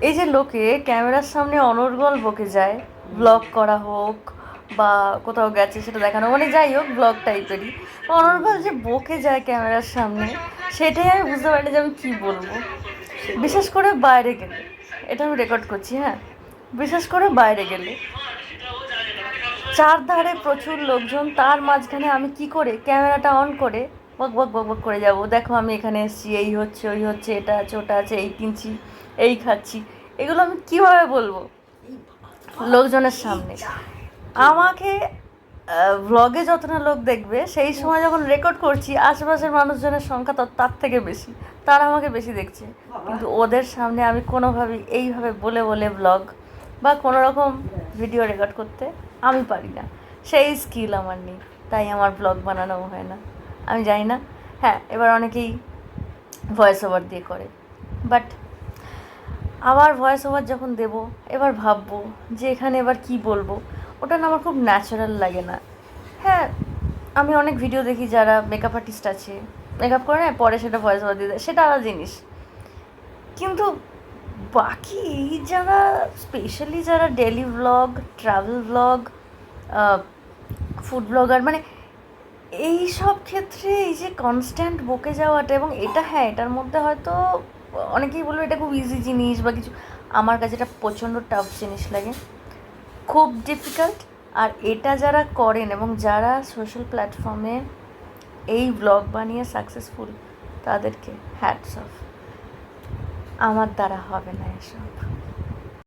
এই যে লোকে ক্যামেরার সামনে অনর্গল বকে যায়, ব্লগ করা হোক বা কোথাও গেছে সেটা দেখানো, মানে যাই হোক ব্লগ টাইপেরই, অনর্গল যে বকে যায় ক্যামেরার সামনে, সেটাই আমি বুঝতে পারি না যে আমি কী বলবো। বিশেষ করে বাইরে গেলে, এটা আমি রেকর্ড করছি, হ্যাঁ, বিশেষ করে বাইরে গেলে চারধারে প্রচুর লোকজন, তার মাঝখানে আমি কি করে ক্যামেরাটা অন করে বক বক বক বক করে যাব, দেখো আমি এখানে এসেছি, এই হচ্ছে ওই হচ্ছে, এটা আছে ওটা আছে, এই কিনছি, এই খাচ্ছি, এগুলো আমি কিভাবে বলবো লোকজনের সামনে? আমাকে ভ্লগে যতটা লোক দেখবে, সেই সময় যখন রেকর্ড করছি আশেপাশের মানুষজনের সংখ্যা তো তার থেকে বেশি, তারা আমাকে বেশি দেখছে, কিন্তু ওদের সামনে আমি কোনোভাবেই এইভাবে বলে বলে ব্লগ বা কোনো রকম ভিডিও রেকর্ড করতে আমি পারি না, সেই স্কিল আমার নেই, তাই আমার ব্লগ বানানোও হয় না। আমি জানি না, হ্যাঁ এবার অনেকেই ভয়েস ওভার দিয়ে করে, বাট আবার ভয়েস ওভার যখন দেবো এবার ভাববো যে এখানে এবার কি বলবো, ওটা না আমার খুব ন্যাচারাল লাগে না। হ্যাঁ, আমি অনেক ভিডিও দেখি যারা মেকআপ আর্টিস্ট আছে, মেকআপ করে না পরে সেটা ভয়েস ওভার দিয়ে দেয়, সেটা আলাদা জিনিস, কিন্তু বাকি যারা স্পেশালি যারা daily vlog, travel vlog, food blogger, মানে এই সব ক্ষেত্রে এই যে কনস্ট্যান্ট বকে যাওয়াটা, এবং এটা হ্যাঁ এটার মধ্যে হয়তো অনেকেই বলবে এটা খুব ইজি জিনিস বা কিছু, আমার কাছে এটা প্রচণ্ড টাফ জিনিস লাগে, খুব ডিফিকাল্ট। আর এটা যারা করেন এবং যারা সোশ্যাল প্ল্যাটফর্মে এই ব্লগ বানিয়ে সাকসেসফুল, তাদেরকে হ্যাটস অফ। আমার দ্বারা হবে না এসব।